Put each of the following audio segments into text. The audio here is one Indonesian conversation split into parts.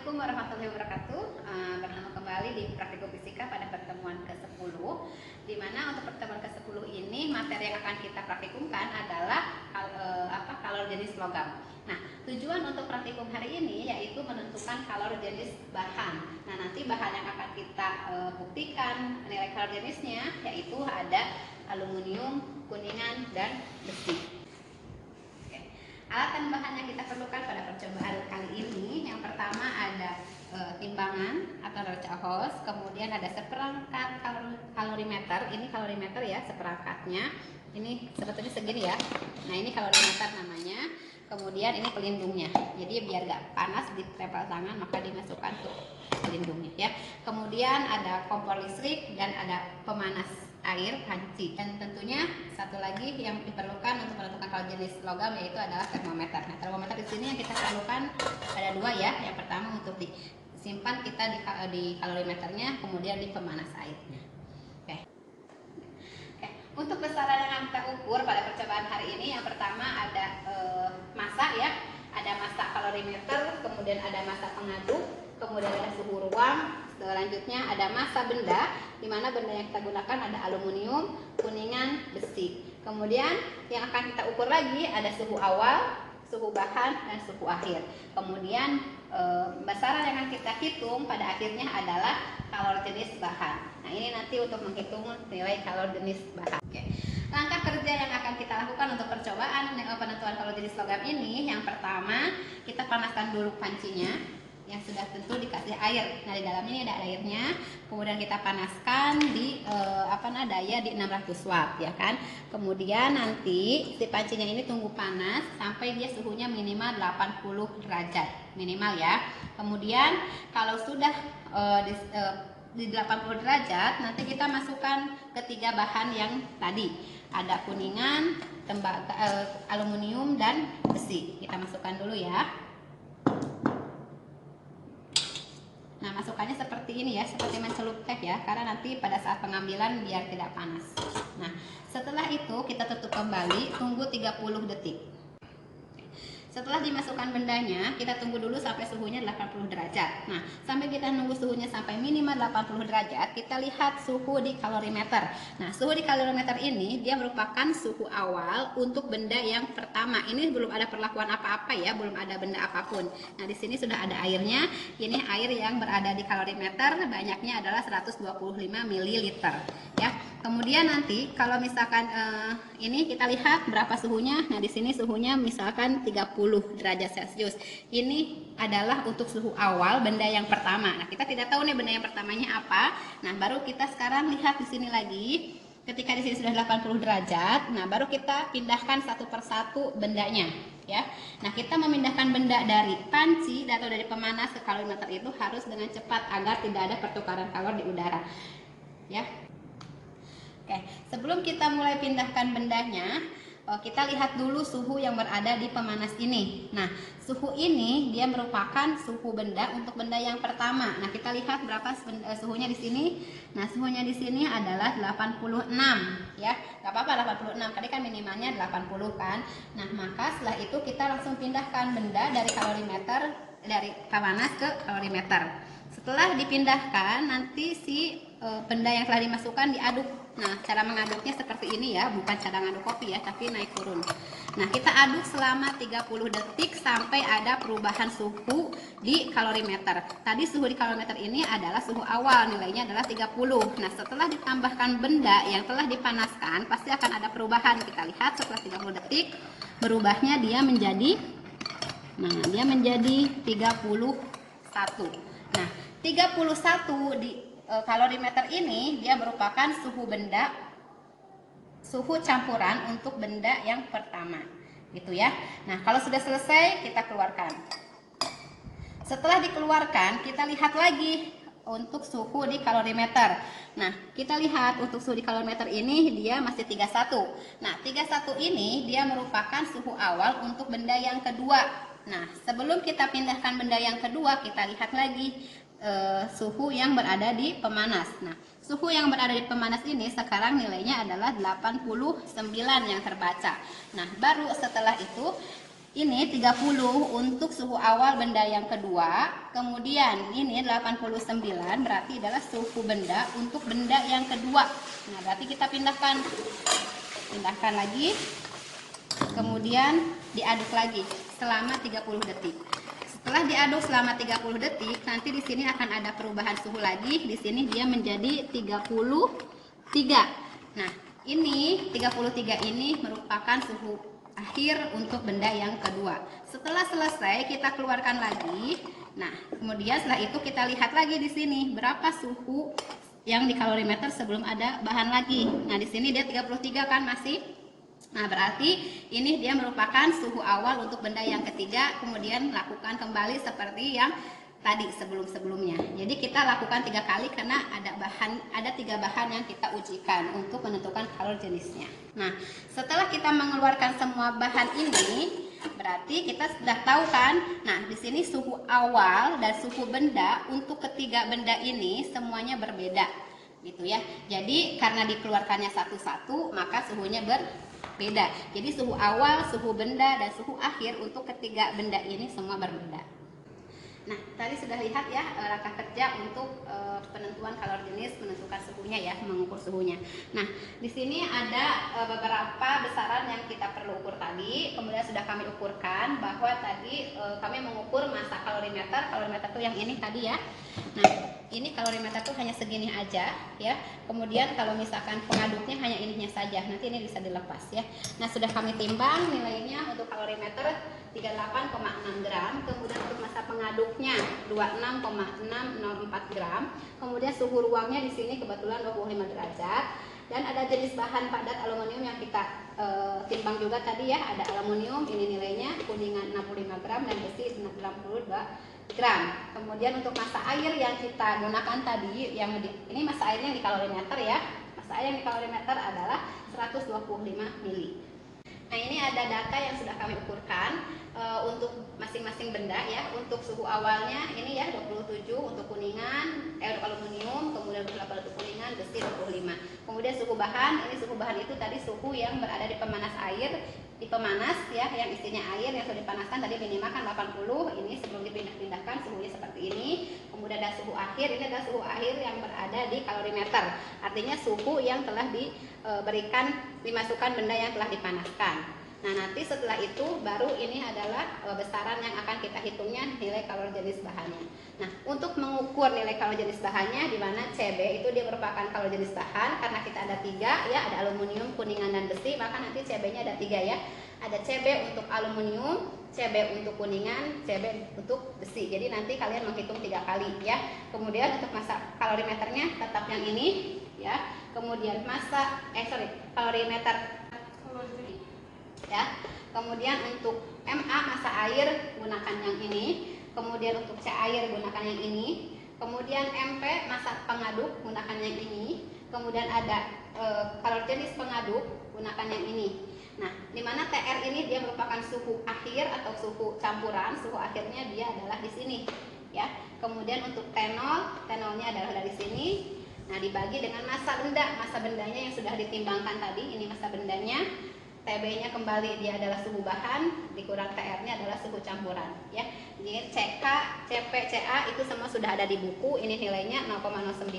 Assalamualaikum warahmatullahi wabarakatuh. Bertemu kembali di Praktikum Fisika pada pertemuan ke-10, di mana untuk pertemuan ke-10 ini materi yang akan kita praktikumkan adalah kalor jenis logam. Nah, tujuan untuk praktikum hari ini yaitu menentukan kalor jenis bahan. Nah, nanti bahan yang akan kita buktikan nilai kalor jenisnya yaitu ada aluminium, kuningan, dan besi. Alat dan bahan yang kita perlukan pada percobaan kali ini, yang pertama ada timbangan atau Rocca Hose, kemudian ada seperangkat kalorimeter. Ini kalorimeter ya, seperangkatnya. Ini sebetulnya segini ya. Nah, ini kalorimeter namanya. Kemudian ini pelindungnya. Jadi biar gak panas ditempel tangan, maka dimasukkan ke pelindungnya ya. Kemudian ada kompor listrik dan ada pemanas air panci, dan tentunya satu lagi yang diperlukan untuk menentukan kalor jenis logam yaitu adalah termometer. Nah, termometer di sini yang kita perlukan ada dua ya. Yang pertama untuk disimpan kita di kalorimeternya, kemudian di pemanas airnya. Oke. Untuk besaran yang akan kita ukur pada percobaan hari ini, yang pertama ada massa ya, ada massa kalorimeter, kemudian ada massa pengaduk, kemudian ada suhu ruang. Selanjutnya ada massa benda, di mana benda yang kita gunakan ada aluminium, kuningan, besi. Kemudian yang akan kita ukur lagi ada suhu awal, suhu bahan, dan suhu akhir. Kemudian besaran yang akan kita hitung pada akhirnya adalah kalor jenis bahan. Nah, ini nanti untuk menghitung nilai kalor jenis bahan. Oke. Langkah kerja yang akan kita lakukan untuk percobaan penentuan kalor jenis logam ini, yang pertama kita panaskan dulu pancinya yang sudah tentu dikasih air. Nah, di dalamnya ini ada airnya. Kemudian kita panaskan di daya di 600 watt ya kan. Kemudian nanti si pancinya ini tunggu panas sampai dia suhunya minimal 80 derajat minimal ya. Kemudian kalau sudah di 80 derajat, nanti kita masukkan ketiga bahan yang tadi. Ada kuningan, aluminium, dan besi. Kita masukkan dulu ya. Nah, masukannya seperti ini ya, seperti mencelup teh ya, karena nanti pada saat pengambilan biar tidak panas. Nah, setelah itu kita tutup kembali, tunggu 30 detik. Setelah dimasukkan bendanya, kita tunggu dulu sampai suhunya 80 derajat. Nah, sampai kita nunggu suhunya sampai minimal 80 derajat, kita lihat suhu di kalorimeter. Nah, suhu di kalorimeter ini dia merupakan suhu awal untuk benda yang pertama. Ini belum ada perlakuan apa-apa ya, belum ada benda apapun. Nah, di sini sudah ada airnya. Ini air yang berada di kalorimeter, banyaknya adalah 125 ml ya. Kemudian nanti kalau misalkan ini kita lihat berapa suhunya. Nah, di sini suhunya misalkan 30 derajat Celcius. Ini adalah untuk suhu awal benda yang pertama. Nah, kita tidak tahu nih benda yang pertamanya apa. Nah, baru kita sekarang lihat di sini lagi. Ketika di sini sudah 80 derajat, nah baru kita pindahkan satu persatu bendanya ya. Nah, kita memindahkan benda dari panci atau dari pemanas ke kalorimeter itu harus dengan cepat agar tidak ada pertukaran kalor di udara. Ya. Oke, sebelum kita mulai pindahkan bendanya, kita lihat dulu suhu yang berada di pemanas ini. Nah, suhu ini dia merupakan suhu benda untuk benda yang pertama. Nah, kita lihat berapa suhunya di sini. Nah, suhunya di sini adalah 86 ya. Gak apa-apa 86, tadi kan minimalnya 80 kan. Nah, maka setelah itu kita langsung pindahkan benda dari kalorimeter, dari pemanas ke kalorimeter. Setelah dipindahkan, nanti si benda yang telah dimasukkan diaduk. Nah, cara mengaduknya seperti ini ya, bukan cara ngaduk kopi ya, tapi naik turun. Nah, kita aduk selama 30 detik sampai ada perubahan suhu di kalorimeter. Tadi suhu di kalorimeter ini adalah suhu awal, nilainya adalah 30. Nah, setelah ditambahkan benda yang telah dipanaskan, pasti akan ada perubahan. Kita lihat setelah 30 detik, berubahnya dia menjadi 31. Nah, 31 di kalorimeter ini dia merupakan suhu benda, suhu campuran untuk benda yang pertama gitu ya. Nah, kalau sudah selesai kita keluarkan. Setelah dikeluarkan kita lihat lagi untuk suhu di kalorimeter. Nah, kita lihat untuk suhu di kalorimeter ini dia masih 31. Nah, 31 ini dia merupakan suhu awal untuk benda yang kedua. Nah, sebelum kita pindahkan benda yang kedua, kita lihat lagi suhu yang berada di pemanas. Nah, suhu yang berada di pemanas ini sekarang nilainya adalah 89 yang terbaca. Nah, baru setelah itu Ini 30 untuk suhu awal benda yang kedua. Kemudian ini 89 berarti adalah suhu benda untuk benda yang kedua. Nah, berarti kita pindahkan lagi. Kemudian diaduk lagi selama 30 detik. Setelah diaduk selama 30 detik, nanti di sini akan ada perubahan suhu lagi. Di sini dia menjadi 33. Nah, ini 33 ini merupakan suhu akhir untuk benda yang kedua. Setelah selesai kita keluarkan lagi. Nah, kemudian setelah itu kita lihat lagi di sini berapa suhu yang di kalorimeter sebelum ada bahan lagi. Nah, di sini dia 33 kan masih. Nah, berarti ini dia merupakan suhu awal untuk benda yang ketiga. Kemudian lakukan kembali seperti yang tadi sebelum-sebelumnya. Jadi kita lakukan 3 kali karena ada 3 bahan yang kita ujikan untuk menentukan kalori jenisnya. Nah, setelah kita mengeluarkan semua bahan ini, berarti kita sudah tahu kan. Nah, di sini suhu awal dan suhu benda untuk ketiga benda ini semuanya berbeda, gitu ya. Jadi karena dikeluarkannya satu-satu, maka suhunya berbeda. Jadi suhu awal, suhu benda, dan suhu akhir untuk ketiga benda ini semua berbeda. Nah, tadi sudah lihat ya langkah kerja untuk penentuan kalori jenis, menentukan suhunya ya, mengukur suhunya. Nah, di sini ada beberapa besaran yang kita perlu ukur tadi. Kemudian sudah kami ukurkan bahwa tadi kami mengukur massa kalorimeter. Kalorimeter itu yang ini tadi ya. Nah, ini kalorimeter tuh hanya segini aja ya. Kemudian kalau misalkan pengaduknya hanya ininya saja, nanti ini bisa dilepas ya. Nah, sudah kami timbang nilainya untuk kalorimeter 38,6 gram. Kemudian untuk massa pengaduknya 26,604 gram. Kemudian suhu ruangnya di sini kebetulan 25 derajat. Dan ada jenis bahan padat aluminium yang kita timbang juga tadi ya. Ada aluminium, ini nilainya kuningan 65 gram dan besi 62 gram. Kemudian untuk massa air yang kita gunakan tadi, ini massa airnya di kalorimeter ya. Massa air yang di kalorimeter adalah 125 mili. Nah, ini ada data yang sudah kami ukurkan untuk masing-masing benda ya. Untuk suhu awalnya ini ya 27 untuk kuningan, aluminium, kemudian 28 untuk kuningan, besi 25. Kemudian suhu bahan, ini suhu bahan itu tadi suhu yang berada di pemanas air, di pemanas ya, yang isinya air yang sudah dipanaskan tadi minimal kan 80. Ini sebelum dipindah-pindahkan suhunya seperti ini. Kemudian ada suhu akhir, ini adalah suhu akhir yang berada di kalorimeter. Artinya suhu yang telah dimasukkan benda yang telah dipanaskan. Nah, nanti setelah itu baru ini adalah besaran yang akan kita hitungnya nilai kalori jenis bahannya. Nah, untuk mengukur nilai kalori jenis bahannya, di mana CB itu dia merupakan kalori jenis bahan karena kita ada 3 ya, ada aluminium, kuningan, dan besi, maka nanti CB-nya ada 3 ya. Ada CB untuk aluminium, CB untuk kuningan, CB untuk besi. Jadi nanti kalian menghitung 3 kali ya. Kemudian untuk massa kalorimeternya tetap yang ini ya. Kemudian kalorimeter ya. Kemudian untuk MA massa air gunakan yang ini. Kemudian untuk C air gunakan yang ini. Kemudian MP massa pengaduk gunakan yang ini. Kemudian ada kalori jenis pengaduk gunakan yang ini. Nah, dimana TR ini dia merupakan suhu akhir atau suhu campuran. Suhu akhirnya dia adalah di sini ya. Kemudian untuk tenolnya adalah dari sini. Nah, dibagi dengan massa benda. Massa bendanya yang sudah ditimbangkan tadi, ini massa bendanya. TB-nya kembali dia adalah suhu bahan, dikurang TR-nya adalah suhu campuran ya. Jadi CK, CP, CA itu semua sudah ada di buku. Ini nilainya 0,09,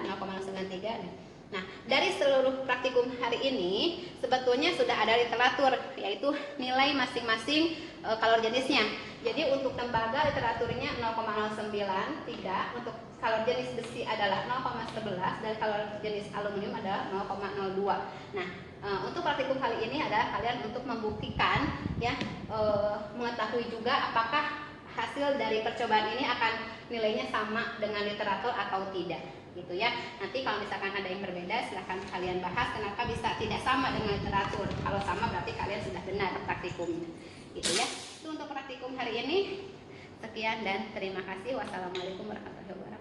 0,93. Nah, dari seluruh praktikum hari ini sebetulnya sudah ada literatur, yaitu nilai masing-masing kalori jenisnya. Jadi untuk tembaga literaturnya 0,093, untuk kalori jenis besi adalah 0,11 dan kalori jenis aluminium adalah 0,02. Nah, untuk praktikum kali ini adalah kalian untuk membuktikan ya, mengetahui juga apakah hasil dari percobaan ini akan nilainya sama dengan literatur atau tidak, gitu ya. Nanti kalau misalkan ada yang berbeda, silahkan kalian bahas kenapa bisa tidak sama dengan literatur. Kalau sama berarti kalian sudah benar praktikumnya, gitu ya. Itu untuk praktikum hari ini. Sekian dan terima kasih. Wassalamualaikum warahmatullahi wabarakatuh.